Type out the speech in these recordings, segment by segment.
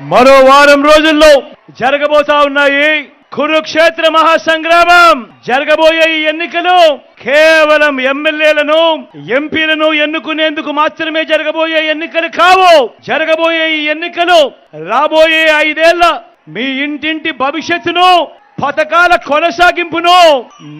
మరో వారం రోజుల్లో జరగబోతా ఉన్నాయి కురుక్షేత్ర మహాసంగ్రామం. జరగబోయే ఈ ఎన్నికలు కేవలం ఎమ్మెల్యేలను ఎంపీలను ఎన్నుకునేందుకు మాత్రమే జరగబోయే ఎన్నికలు కావు. జరగబోయే ఈ ఎన్నికలు రాబోయే 5 ఏళ్ల మీ ఇంటింటి భవిష్యత్తును పథకాల కొనసాగింపును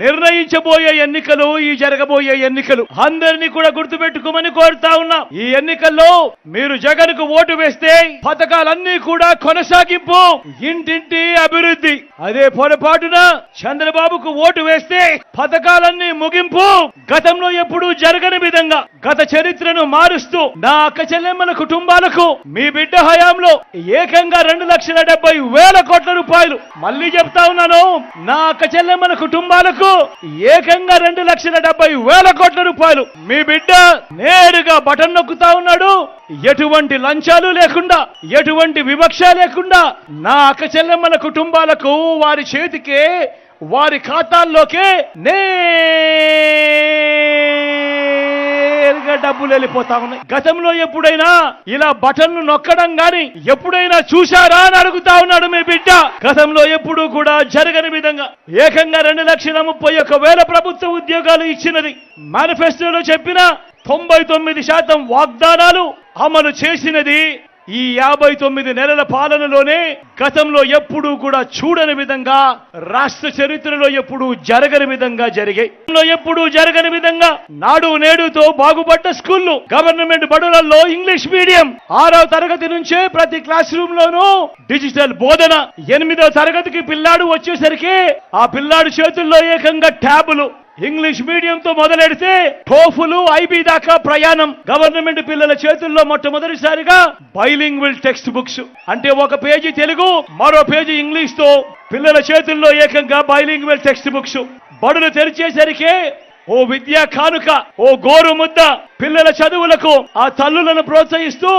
నిర్ణయించబోయే ఎన్నికలు ఈ జరగబోయే ఎన్నికలు. అందరినీ కూడా గుర్తుపెట్టుకోమని కోరుతా ఉన్నా. ఈ ఎన్నికల్లో మీరు జగన్ కు ఓటు వేస్తే పథకాలన్నీ కూడా కొనసాగింపు, ఇంటింటి అభివృద్ధి. అదే పొరపాటున చంద్రబాబుకు ఓటు వేస్తే పథకాలన్నీ ముగింపు. గతంలో ఎప్పుడూ జరగని విధంగా గత చరిత్రను మారుస్తూ నా అక్క చెల్లెమ్మల కుటుంబాలకు మీ బిడ్డ హయాంలో ఏకంగా 2,70,000 కోట్ల రూపాయలు, మళ్ళీ చెప్తా ఉన్నాను, నా అక్క చెల్లెమ్మల కుటుంబాలకు ఏకంగా 2,70,000 కోట్ల రూపాయలు మీ బిడ్డ నేరుగా బటన్ నొక్కుతా ఉన్నాడు. ఎటువంటి లంచాలు లేకుండా, ఎటువంటి వివక్ష లేకుండా నా అక్క చెల్లెమ్మల కుటుంబాలకు వారి చేతికే, వారి ఖాతాల్లోకే నేరుగా డబ్బులు వెళ్ళిపోతా ఉన్నాయి. గతంలో ఎప్పుడైనా ఇలా బటన్లు నొక్కడం గాని ఎప్పుడైనా చూశారా అని అడుగుతా ఉన్నాడు మీ బిడ్డ. గతంలో ఎప్పుడూ కూడా జరగని విధంగా ఏకంగా 2,31,000 ప్రభుత్వ ఉద్యోగాలు ఇచ్చినది. మేనిఫెస్టోలో చెప్పిన 99% వాగ్దానాలు అమలు చేసినది ఈ 59 నెలల పాలనలోనే. గతంలో ఎప్పుడూ కూడా చూడని విధంగా, రాష్ట్ర చరిత్రలో ఎప్పుడూ జరగని విధంగా జరిగాయి. ఎప్పుడూ జరగని విధంగా నాడు నేడుతో బాగుపడ్డ స్కూళ్లు, గవర్నమెంట్ బడులలో ఇంగ్లీష్ మీడియం, 6వ తరగతి నుంచే ప్రతి క్లాస్ రూమ్ లోనూ డిజిటల్ బోధన. 8వ తరగతికి పిల్లాడు వచ్చేసరికి ఆ పిల్లాడు చేతుల్లో ఏకంగా ట్యాబులు. ఇంగ్లీష్ మీడియంతో మొదలెడితే టోఫులు, ఐబీ దాకా ప్రయాణం. గవర్నమెంట్ పిల్లల చేతుల్లో మొట్టమొదటిసారిగా బైలింగ్వల్ టెక్స్ట్ బుక్స్, అంటే ఒక పేజీ తెలుగు, మరో పేజీ ఇంగ్లీష్ తో పిల్లల చేతుల్లో ఏకంగా బైలింగ్వల్ టెక్స్ట్ బుక్స్. బడులు తెరిచేసరికి ఓ విద్యా కానుక, ఓ గోరు ముద్ద పిల్లల చదువులకు ఆ తల్లులను ప్రోత్సహిస్తూ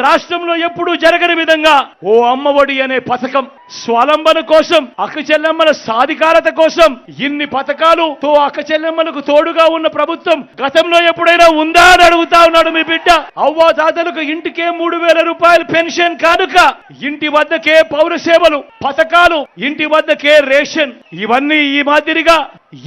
రాష్ట్రంలో ఎప్పుడూ జరగని విధంగా ఓ అమ్మఒడి అనే పథకం, స్వలంబన కోసం, అక్క చెల్లెమ్మల సాధికారత కోసం ఇన్ని పథకాలుతో అక్క చెల్లెమ్మలకు తోడుగా ఉన్న ప్రభుత్వం గతంలో ఎప్పుడైనా ఉందా అని అడుగుతా ఉన్నాడు మీ బిడ్డ. అవ్వా తాతలకు ఇంటికే 3,000 రూపాయలు పెన్షన్ కానుక, ఇంటి వద్దకే పౌర సేవలు పథకాలు, ఇంటి వద్దకే రేషన్. ఇవన్నీ ఈ మాదిరిగా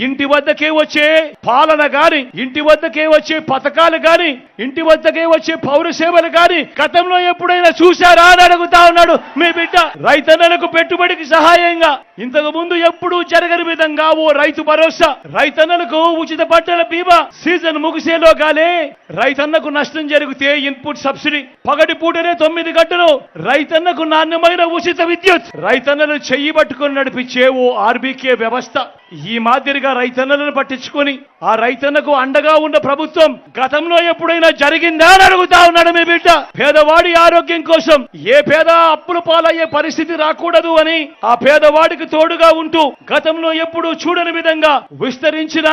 ఇంటి వద్దకే వచ్చే పాలన గాని, ఇంటి వద్దకే వచ్చే పథకాలు గాని, ఇంటి వద్దకే వచ్చే పౌర సేవలు గాని గతంలో ఎప్పుడైనా చూశారా అని అడుగుతా ఉన్నాడు మీ బిడ్డ. రైతన్నలకు పెట్టుబడికి సహాయంగా ఇంతకు ముందు ఎప్పుడూ జరగని విధంగా ఓ రైతు భరోసా, రైతన్నలకు ఉచిత పంటల బీమా. సీజన్ ముగిసేలోగానే రైతన్నకు నష్టం జరిగితే ఇన్పుట్ సబ్సిడీ, పగటి పూటనే 9 గంటలు రైతన్నకు నాణ్యమైన ఉచిత విద్యుత్, రైతన్నలు చెయ్యి పట్టుకుని నడిపించే ఓ ఆర్బీకే వ్యవస్థ. ఈ మాదిరిగా రైతన్నలను పట్టించుకొని ఆ రైతన్నకు అండగా ఉన్న ప్రభుత్వం గతంలో ఎప్పుడైనా జరిగిందా అని అడుగుతా ఉన్నాడు మీ బిడ్డ. పేదవాడి ఆరోగ్యం కోసం ఏ పేద అప్పుల పాలయ్యే పరిస్థితి రాకూడదు అని ఆ పేదవాడికి తోడుగా ఉంటూ గతంలో ఎప్పుడూ చూడని విధంగా విస్తరించిన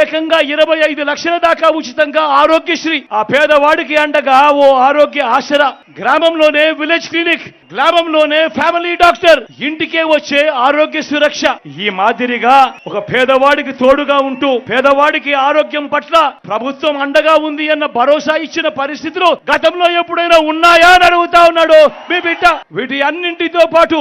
ఏకంగా 25 లక్షల దాకా ఉచితంగా ఆరోగ్యశ్రీ, ఆ పేదవాడికి అండగా ఓ ఆరోగ్య ఆసరా. గ్రామంలోనే విలేజ్ క్లినిక్, గ్రామంలోనే ఫ్యామిలీ డాక్టర్, ఇంటికే వచ్చే ఆరోగ్య సురక్ష. ఈ మాదిరిగా ఒక పేదవాడికి తోడుగా ఉంటూ పేదవాడికి ఆరోగ్యం పట్ల ప్రభుత్వం అండగా ఉంది అన్న భరోసా ఇచ్చిన పరిస్థితులు గతంలో ఎప్పుడైనా ఉన్నాయా అని అడుగుతా ఉన్నాడు మీ బిడ్డ. వీటి అన్నింటితో పాటు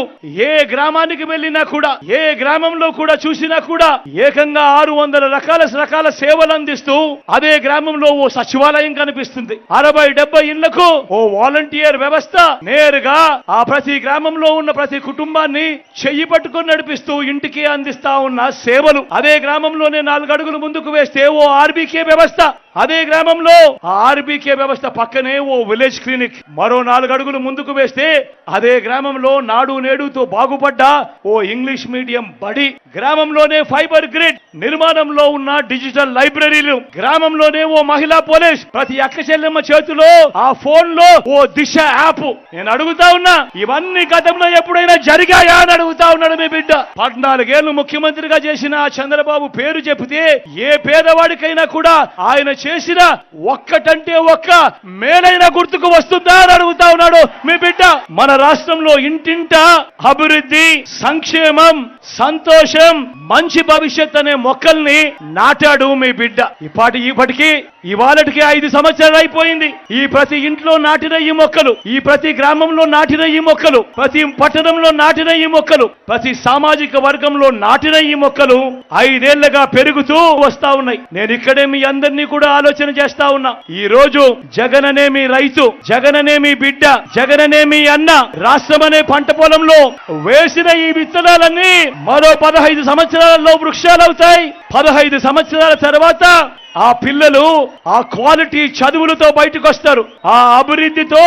ఏ గ్రామానికి వెళ్ళినా కూడా, ఏ గ్రామంలో కూడా చూసినా కూడా ఏకంగా 600 రకాల సేవలు అందిస్తూ అదే గ్రామంలో ఓ సచివాలయం కనిపిస్తుంది. 60-70 ఇళ్లకు ఓ వాలంటీర్ వ్యవస్థ నేరుగా ఆ ప్రతి గ్రామంలో ఉన్న ప్రతి కుటుంబాన్ని చెయ్యి పట్టుకొని నడిపిస్తూ ఇంటికి అందిస్తా ఉన్న సేవలు. అదే గ్రామంలోనే 4 అడుగులు ముందుకు వేస్తే ఓ ఆర్బీకే వ్యవస్థ, అదే గ్రామంలో ఆ ఆర్బీకే వ్యవస్థ పక్కనే ఓ విలేజ్ క్లినిక్, మరో 4 అడుగులు ముందుకు వేస్తే అదే గ్రామంలో నాడు నేడుతో బాగుపడ్డ ఓ ఇంగ్లీష్ మీడియం బడి, గ్రామంలోనే ఫైబర్ గ్రిడ్ నిర్మాణంలో ఉన్న డిజిటల్ లైబ్రరీలు, గ్రామంలోనే ఓ మహిళా పోలీస్, ప్రతి అక్క చెల్లెమ్మ చేతిలో ఆ ఫోన్ లో ఓ దిశ యాప్. నేను అడుగుతా ఉన్నా, ఇవన్నీ గతంలో ఎప్పుడైనా జరిగాయా అని అడుగుతా ఉన్నాడు మీ బిడ్డ. 14 ఏళ్లు ముఖ్యమంత్రిగా చేసిన చంద్రబాబు పేరు చెబితే ఏ పేదవాడికైనా కూడా ఆయన చేసిన ఒక్కటంటే ఒక్క మేలైన గుర్తుకు వస్తుందా అని అడుగుతా ఉన్నాడు మీ బిడ్డ. మన రాష్ట్రంలో ఇంటింట అభివృద్ధి, సంక్షేమం, సంతోషం, మంచి భవిష్యత్ అనే మొక్కల్ని నాటాడు మీ బిడ్డ. ఇప్పటికి ఇవాళకి 5 సంవత్సరాలు అయిపోయింది. ఈ ప్రతి ఇంట్లో నాటిన ఈ మొక్కలు, ఈ ప్రతి గ్రామంలో నాటిన ఈ మొక్కలు, ప్రతి పట్టణంలో నాటిన ఈ మొక్కలు, ప్రతి సామాజిక వర్గంలో నాటిన ఈ మొక్కలు 5 ఏళ్లుగా పెరుగుతూ వస్తా ఉన్నాయి. నేను ఇక్కడే మీ అందరినీ కూడా ఆలోచన చేస్తా ఉన్నా. ఈ రోజు జగన్ అనే మీ రైతు, జగన్ అనే మీ బిడ్డ, జగన్ అనే మీ అన్న రాష్ట్రం అనే పంట పొలంలో వేసిన ఈ విత్తనాలన్నీ మరో 15 సంవత్సరాలలో వృక్షాలవుతాయి. 15 సంవత్సరాల తర్వాత ఆ పిల్లలు ఆ క్వాలిటీ చదువులతో బయటకు వస్తారు. ఆ అభివృద్ధితో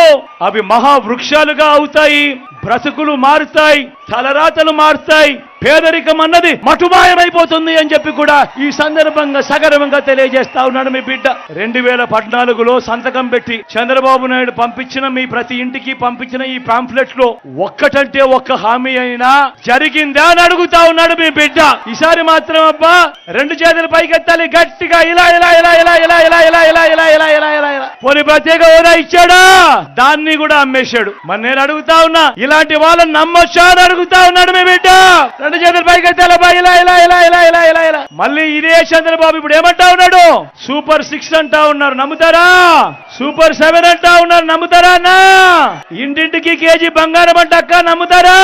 అవి మహావృక్షాలుగా అవుతాయి. బ్రతుకులు మారుతాయి, తలరాతలు మారుతాయి, పేదరికం అన్నది మటుమాయమైపోతుంది అని చెప్పి కూడా ఈ సందర్భంగా సగర్వంగా తెలియజేస్తా ఉన్నాడు మీ బిడ్డ. 2014లో సంతకం పెట్టి చంద్రబాబు నాయుడు పంపించిన మీ ప్రతి ఇంటికి పంపించిన ఈ పాంఫ్లెట్ లో ఒక్కటంటే ఒక్క హామీ అయినా జరిగిందా అని అడుగుతా ఉన్నాడు మీ బిడ్డ. ఈసారి మాత్రం అబ్బా 2 చేతులు పైకెత్తాలి గట్టిగా, ఇలా ఇలా ఇలా ఇలా ఇలా ఇలా ఇలా ఇలా ఇలా ఇలా ఇలా ఇలా ఇలా. పోనీ ప్రత్యేక హోదా ఇచ్చాడా? దాన్ని కూడా అమ్మేశాడు. మరి నేను అడుగుతా ఉన్నా, ఇలాంటి వాళ్ళని నమ్మొచ్చా అని అడుగుతా ఉన్నాడు మీ బిడ్డ. 2 చేతులు పైకెత్తాలి ఇలా ఇలా ఇలా ఇలా ఇలా ఇలా ఇలా. మళ్ళీ ఇదే చంద్రబాబు ఇప్పుడు ఏమంటా ఉన్నాడు? సూపర్ 6 అంటా ఉన్నారు, నమ్ముతారా? సూపర్ 7 అంటా ఉన్నారు, నమ్ముతారా అన్నా? ఇంటింటికి కేజీ బంగారం అంట అక్క, నమ్ముతారా?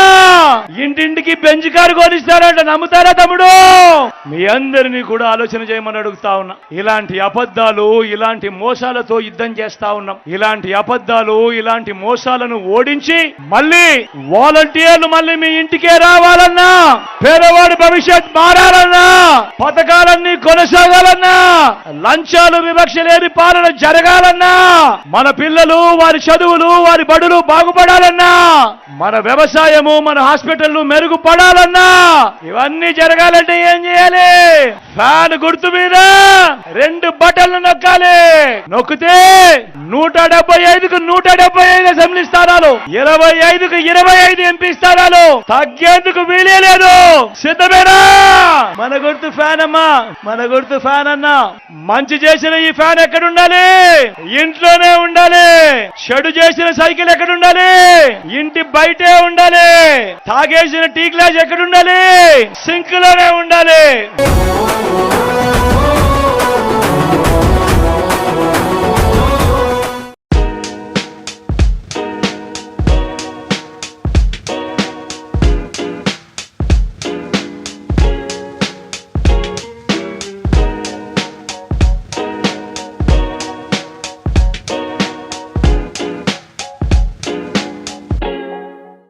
ఇంటింటికి బెంచ్ కారు కొనిస్తారంట, నమ్ముతారా తమ్ముడు? మీ అందరినీ కూడా ఆలోచన చేయమని అడుగుతా ఉన్నా. ఇలాంటి అబద్ధాలు, ఇలాంటి మోసాలతో యుద్ధం చేస్తా ఉన్నాం. ఇలాంటి అబద్ధాలు, ఇలాంటి మోసాలను ఓడించి మళ్ళీ వాలంటీర్లు మళ్ళీ మీ ఇంటికే రావాలన్నా, పేదవాడి భవిష్యత్ మారాలన్నా, పథకాలన్నీ కొనసాగాలన్నా, లంచాలు వివక్ష లేని పాలన జరగాలన్నా, మన పిల్లలు వారి చదువులు వారి బడులు బాగుపడాలన్నా, మన వ్యవసాయము మన హాస్పిటల్ మెరుగుపడాలన్నా, ఇవన్నీ జరగాలంటే ఏం చేయాలి? ఫ్యాన్ గుర్తు మీద 2 బటన్లు నొక్కాలి. నొక్కితే 175కు 175 అసెంబ్లీ స్థానాలు, 25కు 25 ఎంపీ స్థానాలు, తగ్గేందుకు వీలే లేదు. సిద్ధమేనా? మన గుర్తు ఫ్యాన్ అమ్మా, మన గుర్తు ఫ్యాన్ అన్నా. మంచి చేసిన ఈ ఫ్యాన్ ఎక్కడుండాలి? ఇంట్లోనే ఉండాలి. చెడు చేసిన సైకిల్ ఎక్కడుండాలి? ఇంటి బయటే ఉండాలి. తాగేసిన టీ గ్లాస్ ఎక్కడుండాలి? సింక్ లోనే ఉండాలి.